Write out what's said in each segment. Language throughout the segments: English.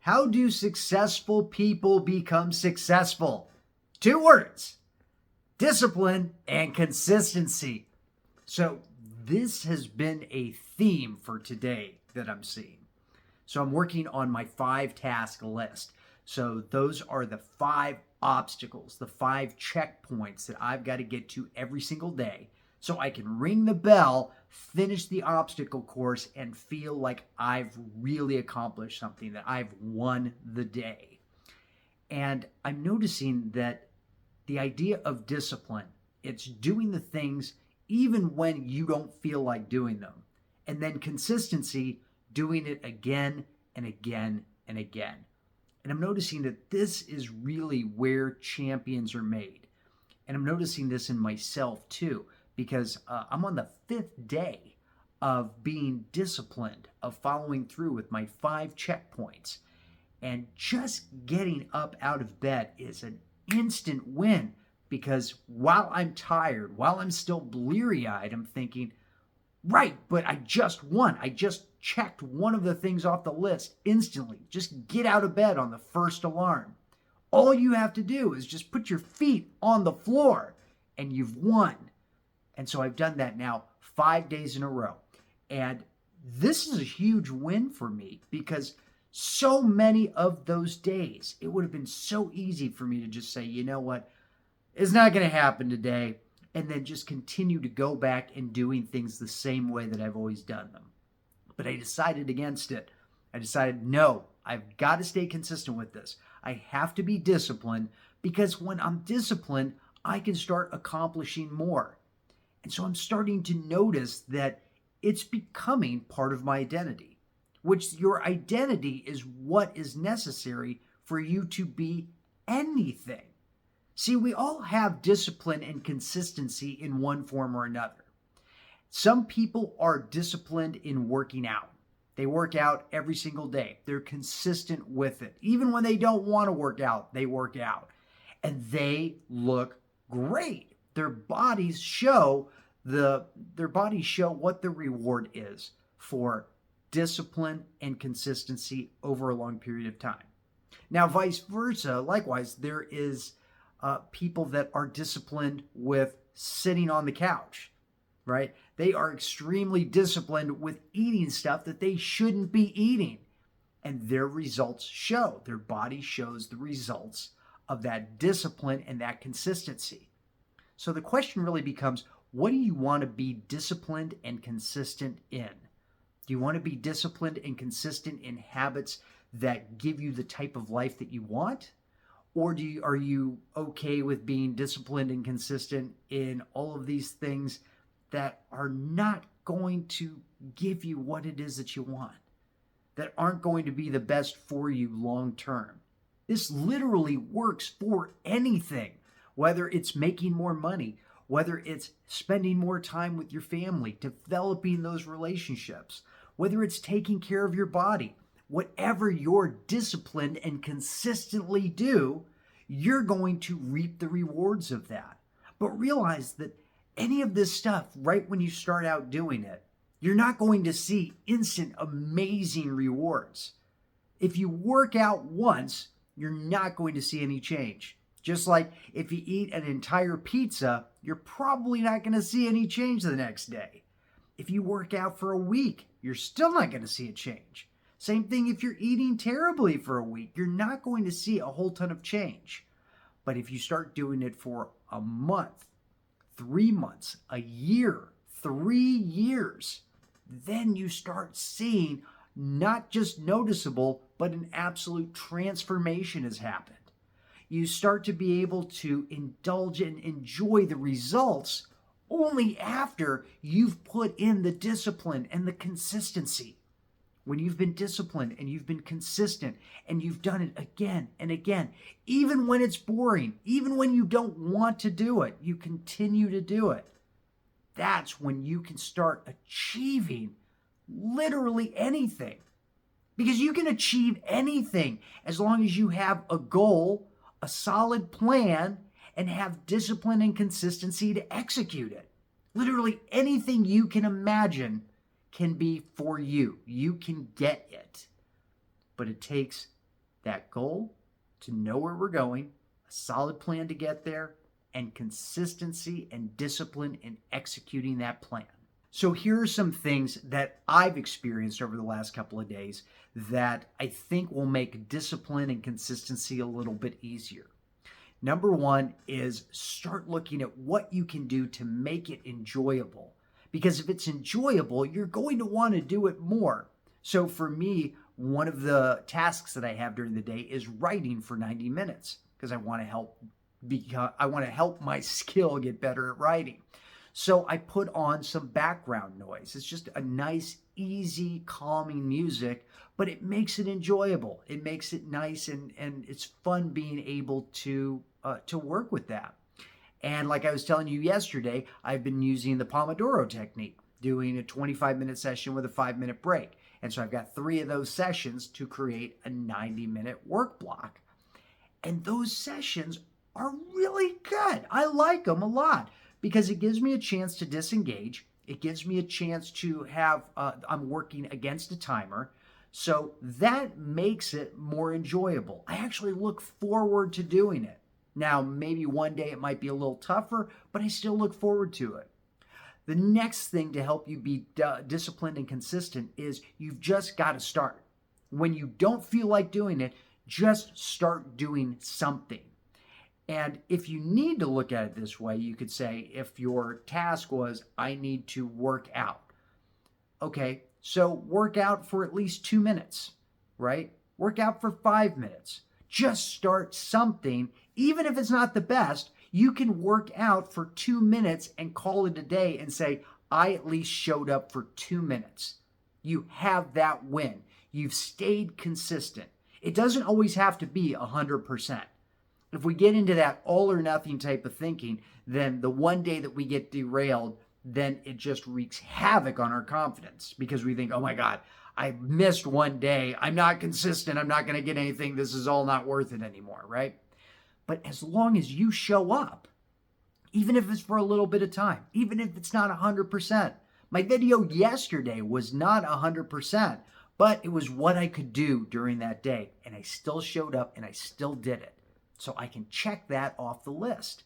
How do successful people become successful? 2 words: discipline and consistency. So this has been a theme for today that I'm seeing. So I'm working on my 5-task list. So those are the 5 obstacles, the 5 checkpoints that I've got to get to every single day so I can ring the bell, finish the obstacle course, and feel like I've really accomplished something, that I've won the day. And I'm noticing that the idea of discipline, it's doing the things even when you don't feel like doing them. And then consistency, doing it again and again and again. And I'm noticing that this is really where champions are made. And I'm noticing this in myself too, because I'm on the 5th day of being disciplined, of following through with my 5 checkpoints. And just getting up out of bed is an instant win, because while I'm tired, while I'm still bleary-eyed, I'm thinking, right, but I just won. I just checked one of the things off the list instantly. Just get out of bed on the first alarm. All you have to do is just put your feet on the floor and you've won. And so I've done that now 5 days in a row. And this is a huge win for me, because so many of those days, it would have been so easy for me to just say, you know what, it's not going to happen today, and then just continue to go back and doing things the same way that I've always done them. But I decided against it. I decided, no, I've got to stay consistent with this. I have to be disciplined, because when I'm disciplined, I can start accomplishing more. And so I'm starting to notice that it's becoming part of my identity, which your identity is what is necessary for you to be anything. See, we all have discipline and consistency in one form or another. Some people are disciplined in working out. They work out every single day. They're consistent with it. Even when they don't want to work out, they work out. And they look great. Their bodies show what the reward is for discipline and consistency over a long period of time. Now, vice versa, likewise, there is people that are disciplined with sitting on the couch, right? They are extremely disciplined with eating stuff that they shouldn't be eating. And their results show. Their body shows the results of that discipline and that consistency. So the question really becomes, what do you want to be disciplined and consistent in? Do you want to be disciplined and consistent in habits that give you the type of life that you want? Or are you okay with being disciplined and consistent in all of these things that are not going to give you what it is that you want, that aren't going to be the best for you long term? This literally works for anything, whether it's making more money, whether it's spending more time with your family, developing those relationships, whether it's taking care of your body. Whatever you're disciplined and consistently do, you're going to reap the rewards of that. But realize that any of this stuff, right when you start out doing it, you're not going to see instant amazing rewards. If you work out once, you're not going to see any change. Just like if you eat an entire pizza, you're probably not going to see any change the next day. If you work out for a week, you're still not going to see a change. Same thing if you're eating terribly for a week, you're not going to see a whole ton of change. But if you start doing it for a month, 3 months, a year, 3 years, then you start seeing not just noticeable, but an absolute transformation has happened. You start to be able to indulge and enjoy the results only after you've put in the discipline and the consistency. When you've been disciplined and you've been consistent and you've done it again and again, even when it's boring, even when you don't want to do it, you continue to do it. That's when you can start achieving literally anything. Because you can achieve anything as long as you have a goal, a solid plan, and have discipline and consistency to execute it. Literally anything you can imagine can be for you. You can get it. But it takes that goal, to know where we're going, a solid plan to get there, and consistency and discipline in executing that plan. So here are some things that I've experienced over the last couple of days that I think will make discipline and consistency a little bit easier. Number one is start looking at what you can do to make it enjoyable. Because if it's enjoyable, you're going to want to do it more. So for me, one of the tasks that I have during the day is writing for 90 minutes because I want to help my skill get better at writing. So I put on some background noise. It's just a nice, easy, calming music, but it makes it enjoyable. It makes it nice, and it's fun being able to work with that. And like I was telling you yesterday, I've been using the Pomodoro technique, doing a 25-minute session with a 5-minute break. And so I've got 3 of those sessions to create a 90-minute work block. And those sessions are really good. I like them a lot because it gives me a chance to disengage. It gives me a chance to have, I'm working against a timer. So that makes it more enjoyable. I actually look forward to doing it. Now, maybe one day it might be a little tougher, but I still look forward to it. The next thing to help you be disciplined and consistent is you've just got to start. When you don't feel like doing it, just start doing something. And if you need to look at it this way, you could say if your task was, I need to work out. Okay, so work out for at least 2 minutes, right? Work out for 5 minutes. Just start something. Even if it's not the best, you can work out for 2 minutes and call it a day and say, I at least showed up for 2 minutes. You have that win. You've stayed consistent. It doesn't always have to be 100%. If we get into that all or nothing type of thinking, then the one day that we get derailed, then it just wreaks havoc on our confidence because we think, oh my God, I missed one day. I'm not consistent. I'm not going to get anything. This is all not worth it anymore, right? But as long as you show up, even if it's for a little bit of time, even if it's not 100%. My video yesterday was not 100%, but it was what I could do during that day. And I still showed up and I still did it. So I can check that off the list.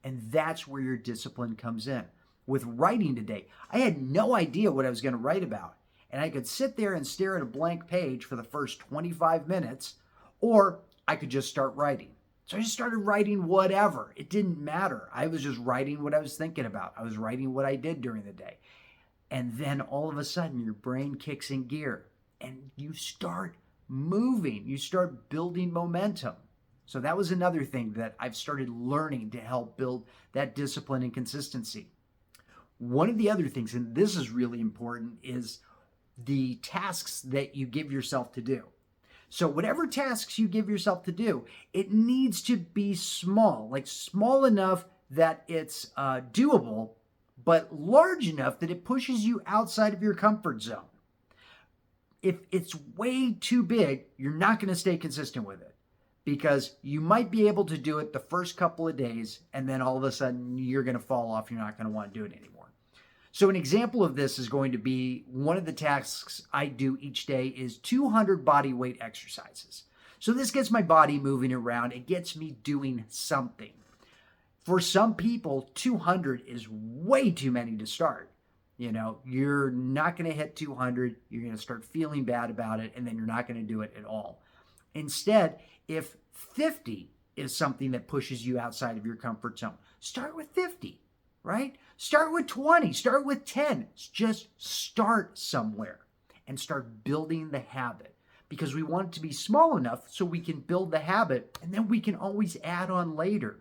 And that's where your discipline comes in. With writing today, I had no idea what I was going to write about. And I could sit there and stare at a blank page for the first 25 minutes, or I could just start writing. So I just started writing whatever. It didn't matter. I was just writing what I was thinking about. I was writing what I did during the day. And then all of a sudden, your brain kicks in gear and you start moving. You start building momentum. So that was another thing that I've started learning to help build that discipline and consistency. One of the other things, and this is really important, is the tasks that you give yourself to do. So whatever tasks you give yourself to do, it needs to be small, like small enough that it's doable, but large enough that it pushes you outside of your comfort zone. If it's way too big, you're not going to stay consistent with it because you might be able to do it the first couple of days and then all of a sudden you're going to fall off. You're not going to want to do it anymore. So an example of this is going to be one of the tasks I do each day is 200 body weight exercises. So this gets my body moving around. It gets me doing something. For some people, 200 is way too many to start. You know, you're not going to hit 200. You're going to start feeling bad about it, and then you're not going to do it at all. Instead, if 50 is something that pushes you outside of your comfort zone, start with 50, right? Start with 20, start with 10. Just start somewhere and start building the habit because we want it to be small enough so we can build the habit and then we can always add on later.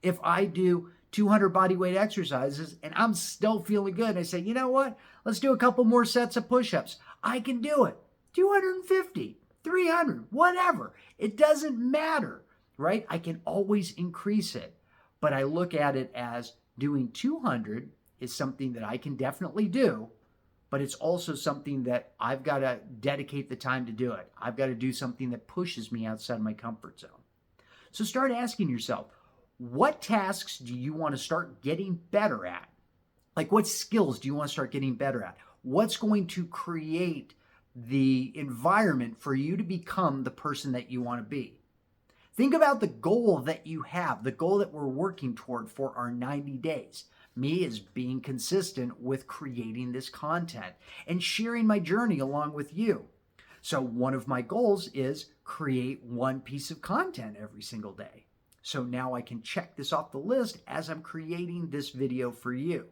If I do 200 body weight exercises and I'm still feeling good, I say, you know what? Let's do a couple more sets of push-ups. I can do it. 250, 300, whatever. It doesn't matter, right? I can always increase it. But I look at it as doing 200 is something that I can definitely do, but it's also something that I've got to dedicate the time to do it. I've got to do something that pushes me outside my comfort zone. So start asking yourself, what tasks do you want to start getting better at? Like what skills do you want to start getting better at? What's going to create the environment for you to become the person that you want to be. Think about the goal that you have, the goal that we're working toward for our 90 days. Me is being consistent with creating this content and sharing my journey along with you. So one of my goals is create one piece of content every single day. So now I can check this off the list as I'm creating this video for you.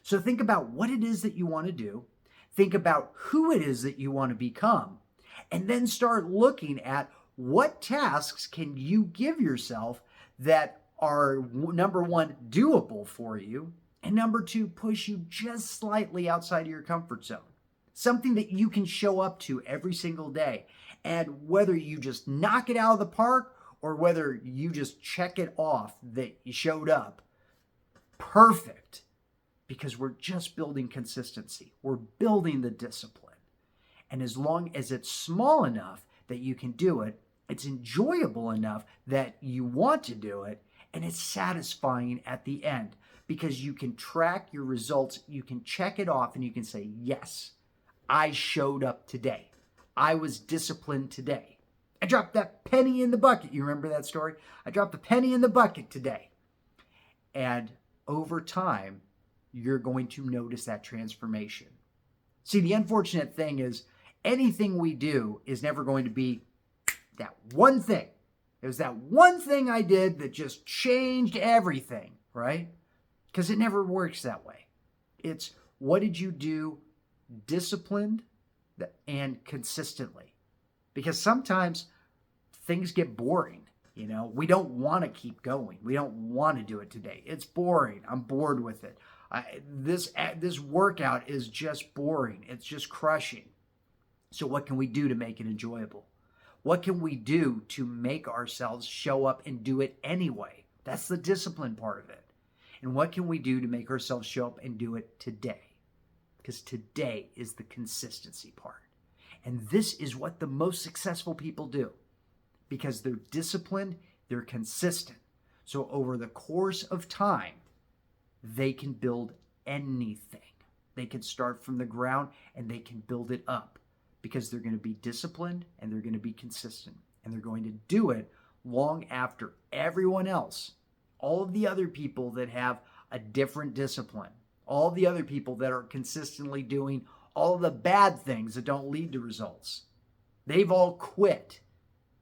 So think about what it is that you want to do. Think about who it is that you want to become. And then start looking at what tasks can you give yourself that are, number one, doable for you, and number two, push you just slightly outside of your comfort zone. Something that you can show up to every single day. And whether you just knock it out of the park or whether you just check it off that you showed up, perfect. Because we're just building consistency. We're building the discipline. And as long as it's small enough that you can do it, it's enjoyable enough that you want to do it, and it's satisfying at the end because you can track your results, you can check it off, and you can say, yes, I showed up today. I was disciplined today. I dropped that penny in the bucket. You remember that story? I dropped the penny in the bucket today. And over time, you're going to notice that transformation. See, the unfortunate thing is anything we do is never going to be that one thing. It was that one thing I did that just changed everything, right? Because it never works that way. It's what did you do disciplined and consistently? Because sometimes things get boring. You know, we don't want to keep going. We don't want to do it today. It's boring. I'm bored with it. This workout is just boring. It's just crushing. So what can we do to make it enjoyable? What can we do to make ourselves show up and do it anyway? That's the discipline part of it. And what can we do to make ourselves show up and do it today? Because today is the consistency part. And this is what the most successful people do. Because they're disciplined, they're consistent. So over the course of time, they can build anything. They can start from the ground and they can build it up. Because they're going to be disciplined and they're going to be consistent. And they're going to do it long after everyone else, all of the other people that have a different discipline, all of the other people that are consistently doing all of the bad things that don't lead to results, they've all quit.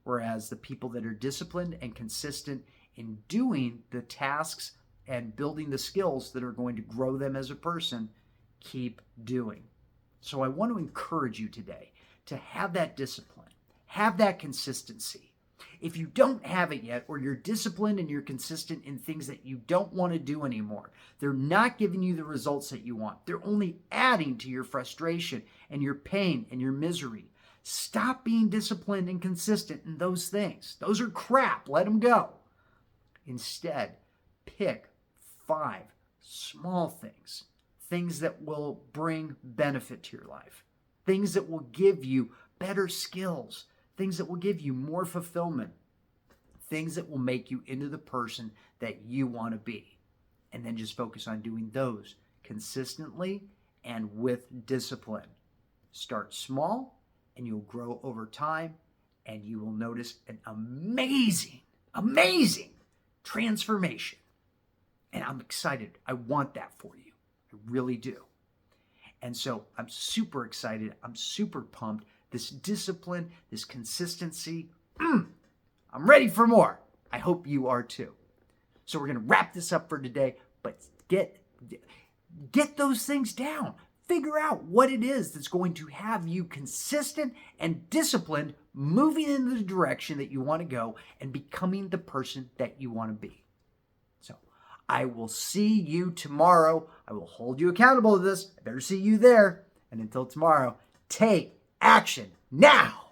Whereas the people that are disciplined and consistent in doing the tasks and building the skills that are going to grow them as a person keep doing. So I want to encourage you today to have that discipline, have that consistency. If you don't have it yet, or you're disciplined and you're consistent in things that you don't want to do anymore, they're not giving you the results that you want. They're only adding to your frustration and your pain and your misery. Stop being disciplined and consistent in those things. Those are crap. Let them go. Instead, pick 5 small things. Things that will bring benefit to your life. Things that will give you better skills. Things that will give you more fulfillment. Things that will make you into the person that you want to be. And then just focus on doing those consistently and with discipline. Start small and you'll grow over time and you will notice an amazing transformation. And I'm excited. I want that for you. I really do. And so I'm super excited. I'm super pumped. This discipline, this consistency, I'm ready for more. I hope you are too. So we're going to wrap this up for today, but get those things down. Figure out what it is that's going to have you consistent and disciplined, moving in the direction that you want to go and becoming the person that you want to be. So I will see you tomorrow. I will hold you accountable to this. I better see you there. And until tomorrow, take action now.